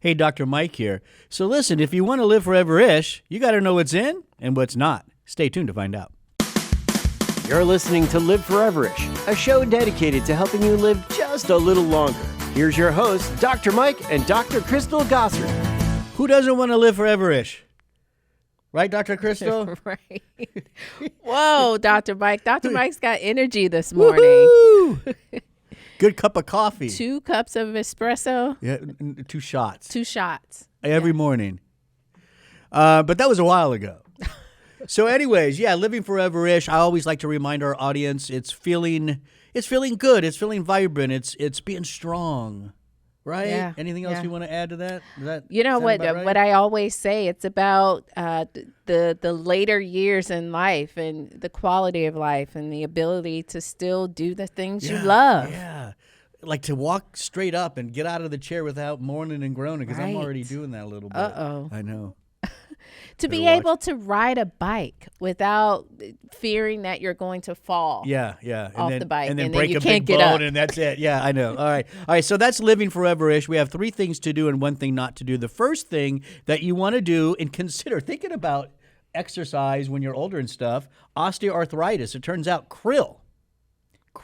Hey, Dr. Mike here. So listen, if you want to live forever-ish, you got to know what's in and what's not. Stay tuned to find out. You're listening to Live Foreverish, a show dedicated to helping you live just a little longer. Here's your hosts, Dr. Mike and Dr. Crystal Gossard. Who doesn't want to live forever-ish? Right, Dr. Crystal? Right. Whoa, Dr. Mike. Dr. Mike's got energy this morning. Woo-hoo! Good cup of coffee. 2 cups of espresso. Yeah, 2 shots. 2 shots. Every morning. But that was a while ago. So anyways, yeah, living forever-ish. I always like to remind our audience it's feeling good. It's feeling vibrant. It's being strong. Right? Yeah, Anything else yeah. you want to add to that? You know what? Right? What I always say, it's about the later years in life and the quality of life and the ability to still do the things you love. Yeah, like to walk straight up and get out of the chair without moaning and groaning, because I'm Right. already doing that a little bit. Uh-oh. I know. To be Better watch. able to ride a bike without fearing that you're going to fall. Yeah. And Off then, the bike, and then and then break you a can't big get bone, up. and that's it. Yeah, I know. All right. So that's living forever-ish. We have 3 things to do and 1 thing not to do. The first thing that you want to do and consider thinking about exercise when you're older and stuff, osteoarthritis. It turns out krill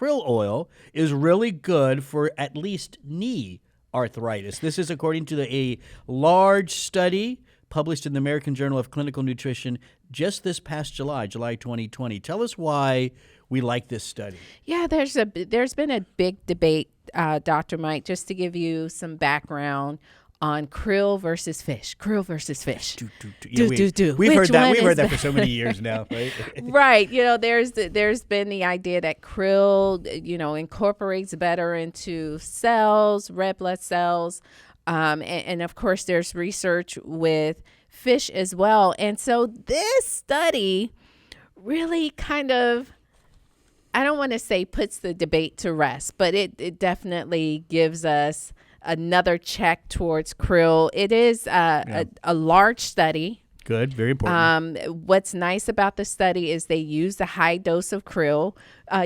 oil is really good for at least knee arthritis. This is according to a large study published in the American Journal of Clinical Nutrition just this past July 2020. Tell us why we like this study. Yeah, there's been a big debate, Dr. Mike, just to give you some background on krill versus fish. Krill versus fish. Yeah, do. We've Which heard that. one We've heard is that for so many years now, right? Right. You know, there's been the idea that krill, incorporates better into cells, red blood cells. And of course, there's research with fish as well. And so this study really kind of, I don't want to say puts the debate to rest, but it definitely gives us another check towards krill. It is a large study. Good. Very important. What's nice about the study is they use a high dose of krill.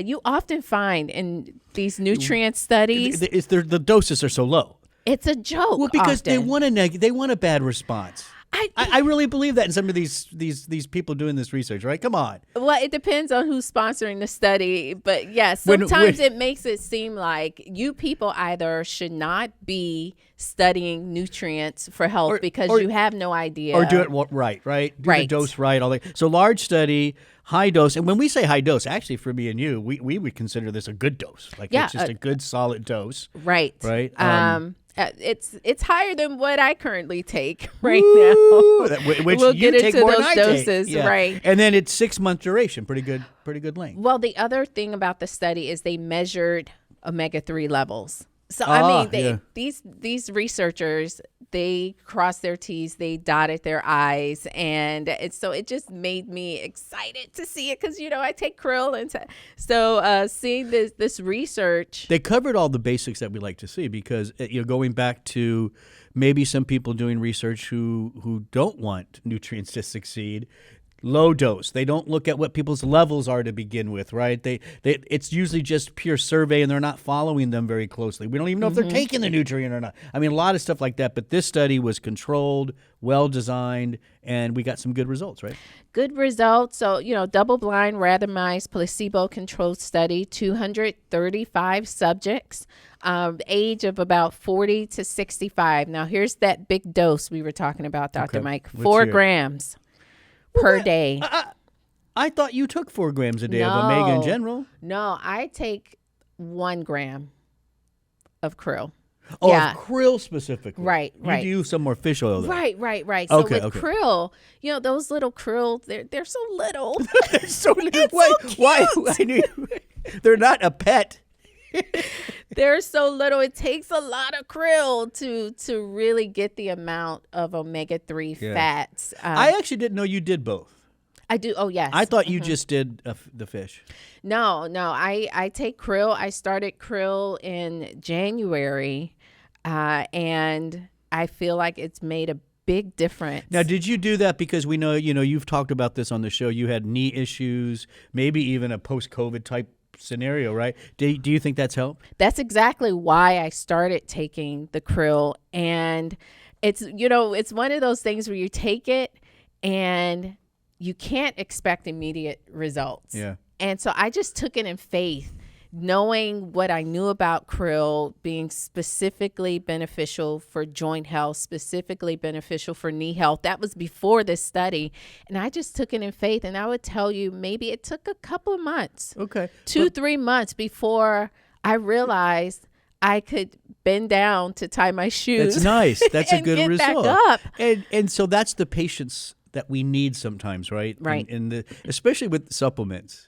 You often find in these nutrient studies, The doses are so low. it's a joke. Well, because they often. want a bad response. I really believe that in some of these people doing this research, right? Come on. Well, it depends on who's sponsoring the study, but yes, When- sometimes it makes it seem like you people either should not be studying nutrients for health because you have no idea. Or do it right? Do the Right. dose right. All that. So large study, high dose. And when we say high dose, actually for me and you, we would consider this a good dose. Like Yeah, it's just a good solid dose. Right. Right. It's higher than what I currently take right Woo! now. Which We'll you get take into more than those I take. doses, Yeah. right. And then it's 6-month duration. Pretty good length. Well, the other thing about the study is they measured omega-3 levels. So I mean, these researchers, they crossed their T's, they dotted their I's, and so it just made me excited to see it because I take krill, and so seeing this research. They covered all the basics that we like to see because going back to maybe some people doing research who don't want nutrients to succeed. Low dose. They don't look at what people's levels are to begin with, right? It's usually just pure survey, and they're not following them very closely. We don't even know if they're taking the nutrient or not. I mean, a lot of stuff like that. But this study was controlled, well designed, and we got some good results, right? Good results. So, double-blind, randomized, placebo-controlled study, 235 subjects, age of about 40 to 65. Now, here's that big dose we were talking about, Dr. Okay. Mike. Let's 4 hear it. grams per day. I thought you took 4 grams a day of omega in general. No, I take 1 gram of krill. Oh, Yeah. of krill specifically. Right. You do some more fish oil, though. Right. So Okay, with okay. krill, those little krill, they're so little. So It's why? so Why? cute. They're not a pet. They're so little. It takes a lot of krill to really get the amount of omega-3 Yeah. fats. I actually didn't know you did both. I do. Oh, yes. I thought you just did the fish. No. I take krill. I started krill in January, and I feel like it's made a big difference. Now, did you do that because we know, you've talked about this on the show. You had knee issues, maybe even a post-COVID type scenario, right? Do you think that's helped? That's exactly why I started taking the krill. And it's, it's one of those things where you take it and you can't expect immediate results. Yeah. And so I just took it in faith, knowing what I knew about krill being specifically beneficial for joint health, specifically beneficial for knee health. That was before this study. And I just took it in faith. And I would tell you, maybe it took a couple of months, Okay. 3 months before I realized I could bend down to tie my shoes. That's nice. That's a and good get result. back up. And so that's the patience that we need sometimes, right? Right. And especially with supplements.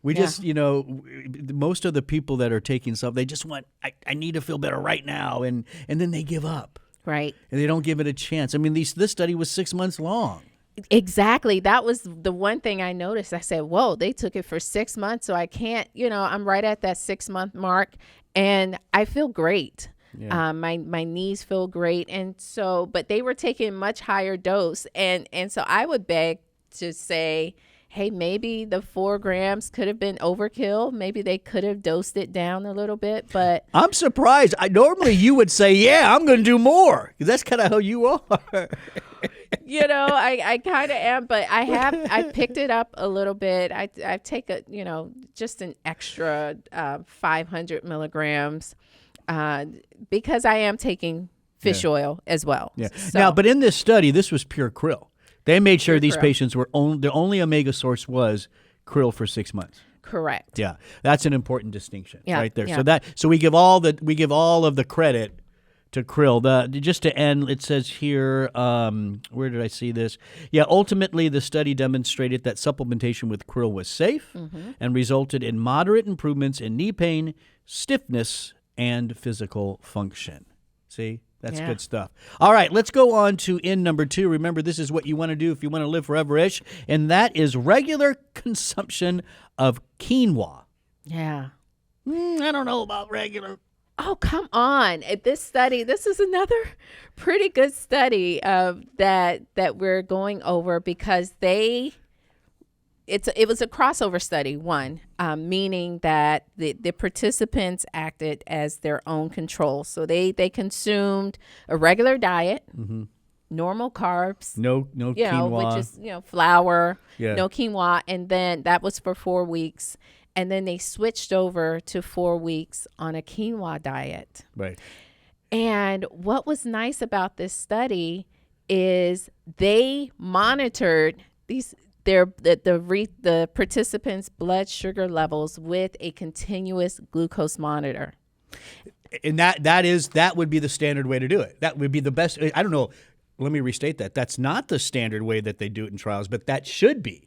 We just, most of the people that are taking stuff, they just want, I need to feel better right now. And then they give up. Right. And they don't give it a chance. I mean, this study was 6 months long. Exactly. That was the one thing I noticed. I said, whoa, they took it for 6 months. So I can't, I'm right at that 6 month mark and I feel great. Yeah. My knees feel great. And so, but they were taking much higher dose. And so I would beg to say, hey, maybe the 4 grams could have been overkill. Maybe they could have dosed it down a little bit, but I'm surprised. Normally you would say, yeah, I'm going to do more, because that's kind of how you are. I kind of am, but I picked it up a little bit. I take just an extra 500 milligrams because I am taking fish oil as well. Yeah. So, Now, but in this study, this was pure krill. They made sure these krill. patients were the only omega source was krill for 6 months. correct. Yeah, that's an important distinction right there. Yeah. So we give all of the credit to krill. Just to end, it says here, where did I see this? Yeah, ultimately the study demonstrated that supplementation with krill was safe and resulted in moderate improvements in knee pain, stiffness, and physical function. See? That's good stuff. All right, let's go on to number 2. Remember, this is what you want to do if you want to live forever-ish, and that is regular consumption of quinoa. Yeah. I don't know about regular. Oh, come on. This is another pretty good study that we're going over because it was a crossover study, meaning that the participants acted as their own control. So they consumed a regular diet, normal carbs, No quinoa. which is flour, Yeah. no quinoa, and then that was for 4 weeks, and then they switched over to 4 weeks on a quinoa diet. Right. And what was nice about this study is they monitored the participants' blood sugar levels with a continuous glucose monitor. And that would be the standard way to do it. That would be the best. I don't know. Let me restate that. That's not the standard way that they do it in trials, but that should be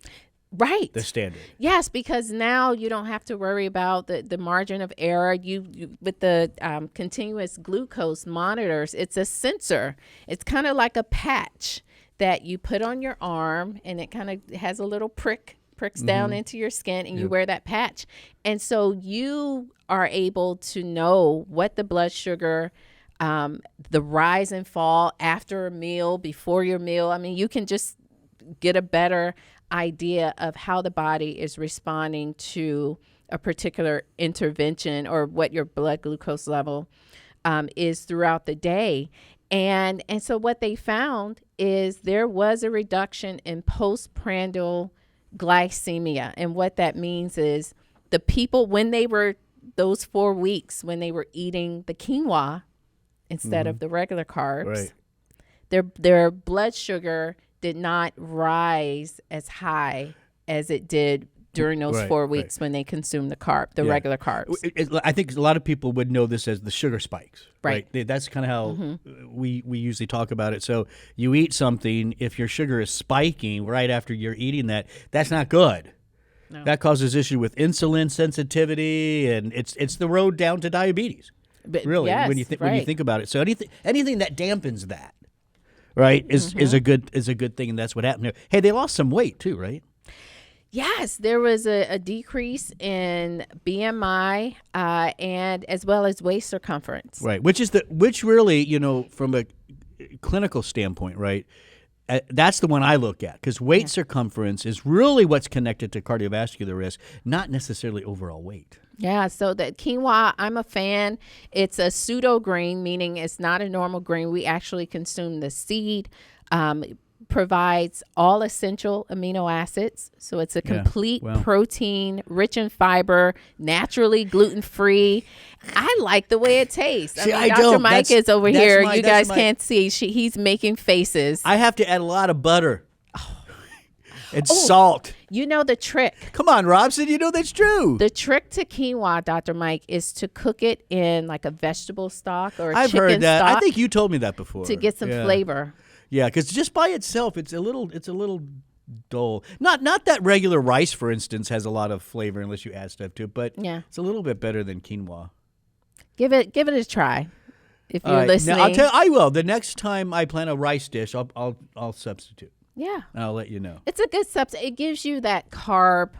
Right. the standard. Yes, because now you don't have to worry about the margin of error. You with the continuous glucose monitors, it's a sensor. It's kind of like a patch that you put on your arm, and it kind of has a little pricks down into your skin, and you wear that patch. And so you are able to know what the blood sugar, the rise and fall after a meal, before your meal. I mean, you can just get a better idea of how the body is responding to a particular intervention or what your blood glucose level is throughout the day. And so what they found is there was a reduction in postprandial glycemia. And what that means is the people, when they were those 4 weeks, when they were eating the quinoa instead of the regular carbs, their blood sugar did not rise as high as it did during those 4 weeks when they consumed the regular carbs. I think a lot of people would know this as the sugar spikes. Right. That's kind of how we usually talk about it. So you eat something, if your sugar is spiking right after you're eating that, that's not good. No. That causes issue with insulin sensitivity, and it's the road down to diabetes. But Really, yes, when you right. think about it. So anything that dampens that, right, is a good thing, and that's what happened here. Hey, they lost some weight too, right? Yes, there was a decrease in BMI and as well as waist circumference. Right, which really, from a clinical standpoint, right, That's the one I look at because weight circumference is really what's connected to cardiovascular risk, not necessarily overall weight. Yeah, so the quinoa, I'm a fan. It's a pseudo grain, meaning it's not a normal grain. We actually consume the seed. Provides all essential amino acids. So it's a complete protein, rich in fiber, naturally gluten-free. I like the way it tastes. See, I mean, I Dr. don't. Mike is over here. You guys my- can't see. He's making faces. I have to add a lot of butter and salt. You know the trick. Come on, Robson. You know that's true. The trick to quinoa, Dr. Mike, is to cook it in like a vegetable stock or a I've chicken heard that. stock I think you told me that before. to get some flavor. Yeah, because just by itself, it's a little dull. Not that regular rice, for instance, has a lot of flavor unless you add stuff to it, but it's a little bit better than quinoa. Give it a try. If you're listening. Now, I will. The next time I plan a rice dish, I'll substitute. Yeah. And I'll let you know. It's a good substitute. It gives you that carb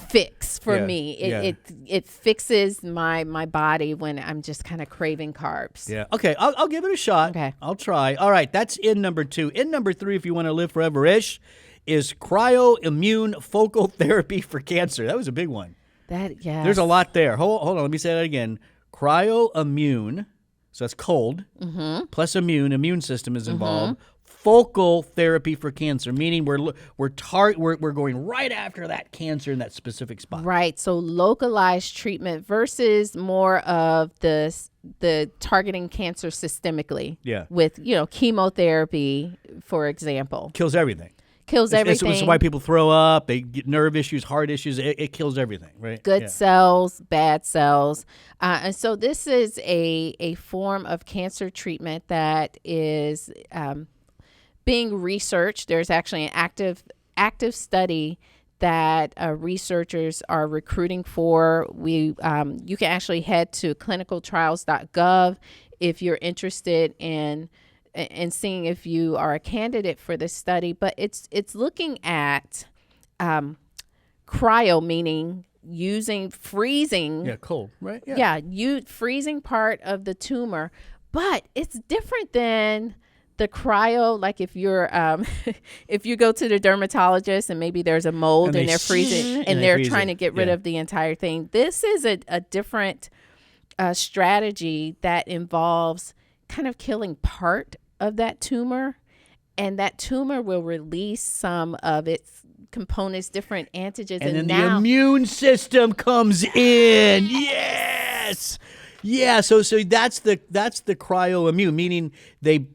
fix for me. It fixes my body when I'm just kind of craving carbs. Yeah. Okay. I'll give it a shot. Okay. I'll try. All right. That's in number 2. In number 3, if you want to live forever-ish, is cryoimmune focal therapy for cancer. That was a big one. There's a lot there. Hold on. Let me say that again. Cryoimmune. So that's cold. Plus immune system is involved. Focal therapy for cancer, meaning we're going right after that cancer in that specific spot. Right. So localized treatment versus more of the targeting cancer systemically. Yeah. With chemotherapy, for example, Kills everything. Everything. It's why people throw up. They get nerve issues, heart issues. It kills everything, right? Good cells, bad cells. And so this is a form of cancer treatment that is being researched. There's actually an active study that researchers are recruiting for. You can actually head to clinicaltrials.gov if you're interested in seeing if you are a candidate for this study. But it's looking at cryo, meaning freezing. Yeah, cold, right? Yeah, freezing part of the tumor. But it's different than the cryo, like if you're if you go to the dermatologist and maybe there's a mold and they're freezing and they're trying to get rid of the entire thing. This is a different strategy that involves kind of killing part of that tumor, and that tumor will release some of its components, different antigens, and then the immune system comes in. Yes. Yeah, so that's the cryoimmune, meaning they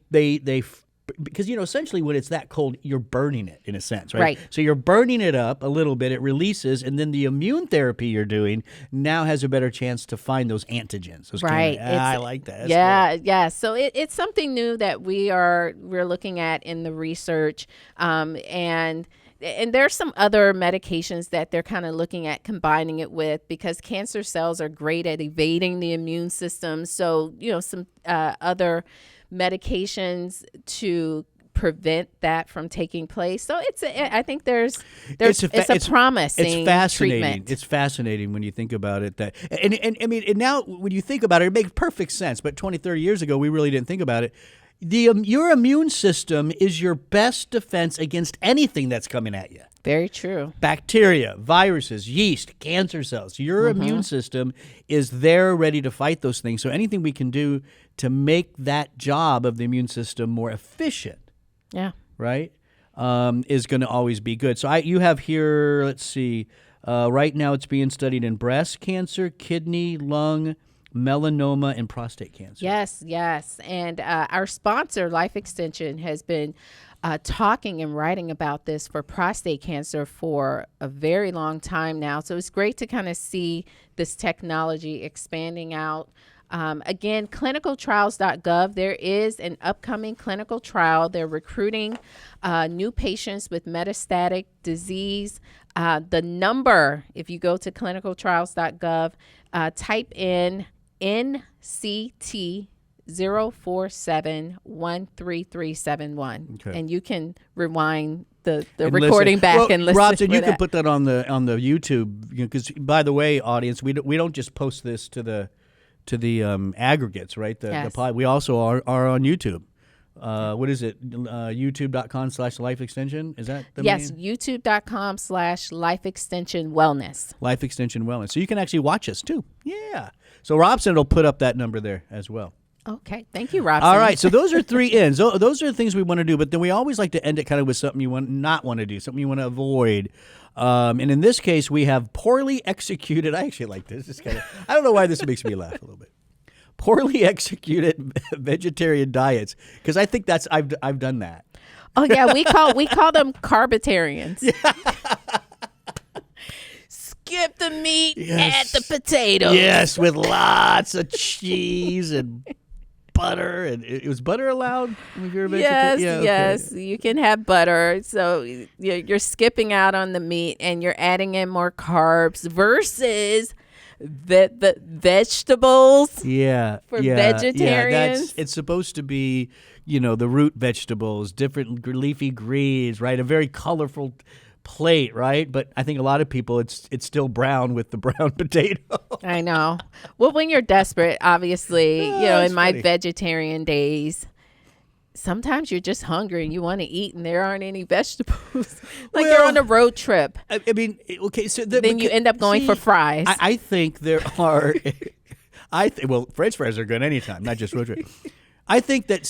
because essentially when it's that cold, you're burning it in a sense, right? So you're burning it up a little bit, it releases, and then the immune therapy you're doing now has a better chance to find those antigens. I like that. Yeah. So it's something new that we're looking at in the research, and there's some other medications that they're kind of looking at combining it with, because cancer cells are great at evading the immune system. So, some other medications to prevent that from taking place. So I think it's a promising treatment. It's fascinating when you think about it. And now when you think about it, it makes perfect sense. But 20, 30 years ago, we really didn't think about it. Your immune system is your best defense against anything that's coming at you. Very true. Bacteria, viruses, yeast, cancer cells. Your immune system is there ready to fight those things. So anything we can do to make that job of the immune system more efficient, right, is going to always be good. So you have here, let's see, right now it's being studied in breast cancer, kidney, lung, melanoma, and prostate cancer. Yes. And our sponsor, Life Extension, has been talking and writing about this for prostate cancer for a very long time now. So it's great to kind of see this technology expanding out. Again, clinicaltrials.gov, there is an upcoming clinical trial. They're recruiting new patients with metastatic disease. The number, if you go to clinicaltrials.gov, type in NCT 047-13371, and you can rewind the recording back and listen. Robson, you can put that on the YouTube, because by the way, audience, we don't just post this to the aggregates, right? The pod. We also are on YouTube. What is it? YouTube.com/life extension. Is that the Yes, main? youtube.com/life extension wellness. Life Extension Wellness. So you can actually watch us too. Yeah. So Robson will put up that number there as well. Okay. Thank you, Robson. All right. So those are 3 ends. Those are the things we want to do. But then we always like to end it kind of with something you not want to do, something you want to avoid. And in this case, we have poorly executed. I actually like this. I don't know why this makes me laugh a little bit. Poorly executed vegetarian diets, because I think I've done that. Oh yeah, we call them carbitarians. Yeah. Skip the meat, add the potatoes. Yes, with lots of cheese and butter. And it was butter allowed if you're a vegetarian? Yes, you can have butter. So you're skipping out on the meat and you're adding in more carbs versus the vegetables. For vegetarians. It's supposed to be, the root vegetables, different leafy greens, right? A very colorful plate, right? But I think a lot of people, it's still brown with the brown potato. I know. Well, when you're desperate, obviously, in my vegetarian days, sometimes you're just hungry and you want to eat and there aren't any vegetables. You're on a road trip. I mean, okay, so then you end up going for fries. I think there are. French fries are good anytime, not just road trip. I think that.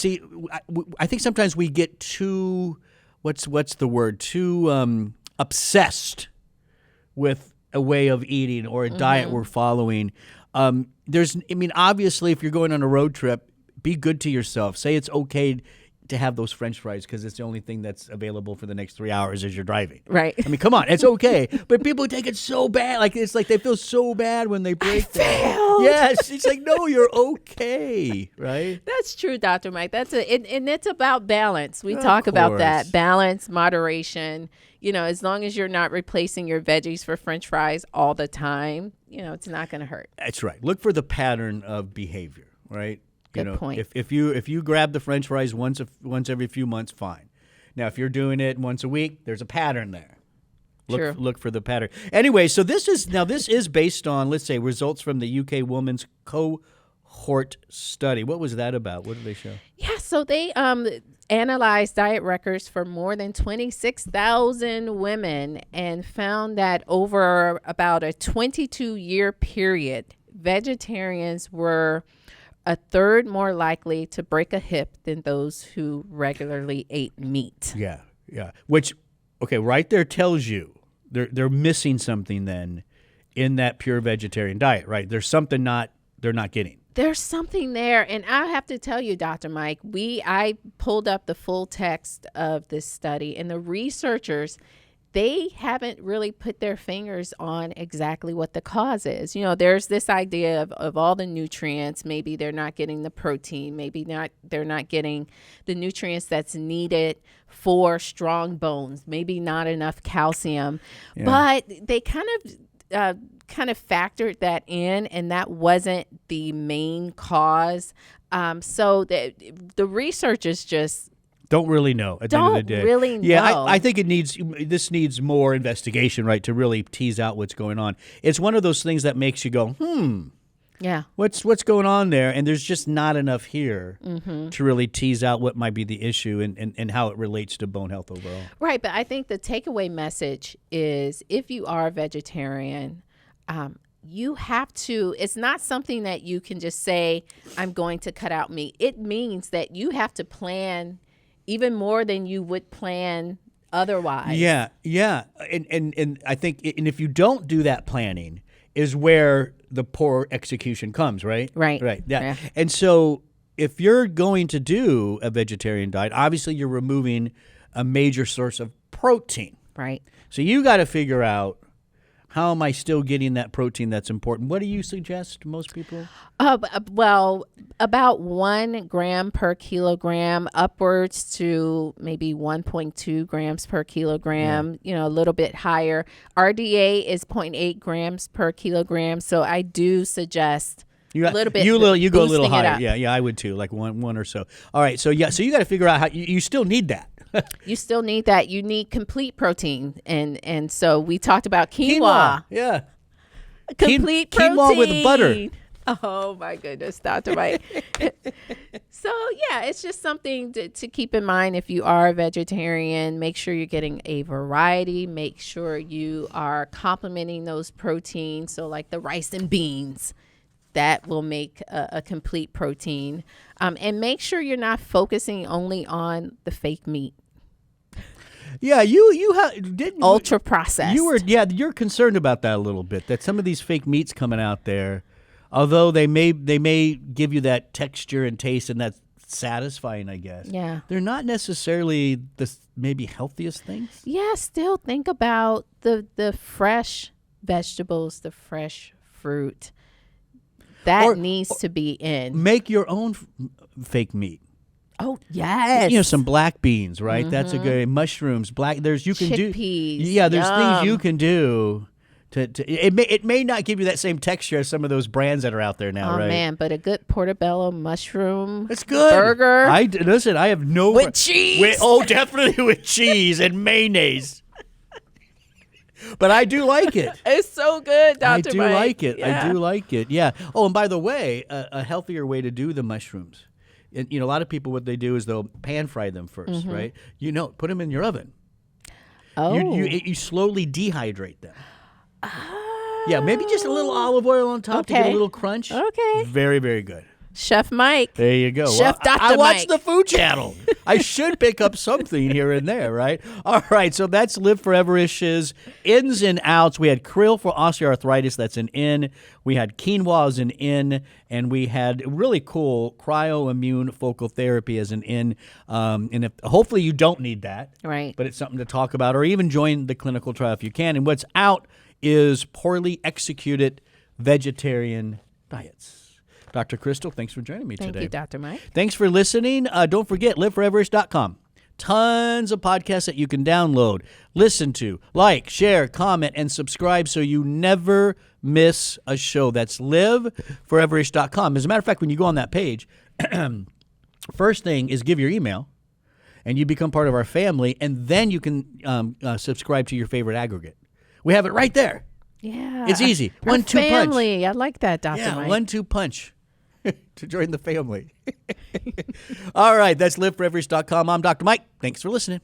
I think sometimes we get too. What's the word? Too obsessed with a way of eating or a diet we're following. Obviously, if you're going on a road trip, be good to yourself. Say it's okay to have those French fries because it's the only thing that's available for the next 3 hours as you're driving. Right. I mean, come on, it's okay. But people take it so bad. It's like they feel so bad when they break that. Yes. It's like, no, you're okay. Right? That's true, Dr. Mike. And it's about balance. We talk about that. Balance, moderation. As long as you're not replacing your veggies for French fries all the time, it's not going to hurt. That's right. Look for the pattern of behavior, right? Good point. If you grab the French fries once every few months, fine. Now, if you're doing it once a week, there's a pattern there. Look for the pattern. Anyway, so this is based on, let's say, results from the UK Women's Cohort Study. What was that about? What did they show? Yeah, so they analyzed diet records for more than 26,000 women and found that over about a 22-year period, vegetarians were a third more likely to break a hip than those who regularly ate meat. Yeah. Which, okay, right there tells you they're missing something then in that pure vegetarian diet, right? There's something they're not getting. There's something there, and I have to tell you, Dr. Mike, I pulled up the full text of this study, and the researchers, they haven't really put their fingers on exactly what the cause is. There's this idea of all the nutrients. Maybe they're not getting the protein. Maybe they're not getting the nutrients that's needed for strong bones. Maybe not enough calcium. Yeah. But they kind of factored that in, and that wasn't the main cause. So the researchers just don't really know at the end of the day. Don't really know. Yeah, I think this needs more investigation, right, to really tease out what's going on. It's one of those things that makes you go, yeah, what's going on there? And there's just not enough here to really tease out what might be the issue and how it relates to bone health overall. Right, but I think the takeaway message is if you are a vegetarian, you have to, it's not something that you can just say, I'm going to cut out meat. It means that you have to plan even more than you would plan otherwise. Yeah. And I think, and if you don't do that planning is where the poor execution comes, right? Right. Yeah. And so if you're going to do a vegetarian diet, obviously you're removing a major source of protein. Right. So you got to figure out, how am I still getting that protein that's important? What do you suggest to most people? Well, about 1 gram per kilogram, upwards to maybe 1.2 grams per kilogram, a little bit higher. RDA is 0.8 grams per kilogram. So I do suggest a little bit. You go a little higher. Yeah, I would too, like one or so. All right, so you got to figure out how you still need that. You still need that. You need complete protein. And so we talked about quinoa. Yeah. Complete protein. Quinoa with butter. Oh my goodness, Dr. Mike. So yeah, it's just something to keep in mind if you are a vegetarian. Make sure you're getting a variety. Make sure you are complementing those proteins. So like the rice and beans, that will make a complete protein. And make sure you're not focusing only on the fake meat. Yeah, you didn't Ultra processed. You're concerned about that a little bit. That some of these fake meats coming out there, although they may give you that texture and taste, and that's satisfying, I guess. Yeah. They're not necessarily the maybe healthiest things. Yeah, still think about the fresh vegetables, the fresh fruit. That needs to be in. Make your own fake meat. Oh, yes. You know, some black beans, right? That's a good mushrooms. There's you can Chickpeas. do. Yeah, there's things you can do. It may not give you that same texture as some of those brands that are out there now, Oh right? man, but a good portobello mushroom That's good. burger. I have no With cheese. Definitely with cheese and mayonnaise. But I do like it. It's so good, Dr. I do Mike. like it. Yeah. I do like it. Yeah. Oh, and by the way, a healthier way to do the mushrooms. And, a lot of people, what they do is they'll pan fry them first, right? Put them in your oven. Oh. You slowly dehydrate them. Yeah, maybe just a little olive oil on top to get a Okay. little crunch. Okay. Very, very good. Chef Mike. There you go. Chef Well, Dr. I watch Mike. the Food Channel. I should pick up something here and there, right? All right, so that's Live Foreverish's ins and outs. We had krill for osteoarthritis. That's an in. We had quinoa as an in, and we had really cool cryoimmune focal therapy as an in. And hopefully you don't need that, Right. but it's something to talk about, or even join the clinical trial if you can. And what's out is poorly executed vegetarian diets. Dr. Crystal, thanks for joining me Thank today. you, Dr. Mike. Thanks for listening. Don't forget, liveforeverish.com. Tons of podcasts that you can download, listen to, like, share, comment, and subscribe so you never miss a show. That's liveforeverish.com. As a matter of fact, when you go on that page, first thing is give your email, and you become part of our family, and then you can subscribe to your favorite aggregate. We have it right there. Yeah. It's easy. Our 1-2 punch. family. I like that, Dr. Yeah, Mike. 1-2 punch to join the family. All right, that's liveforeverish.com. I'm Dr. Mike. Thanks for listening.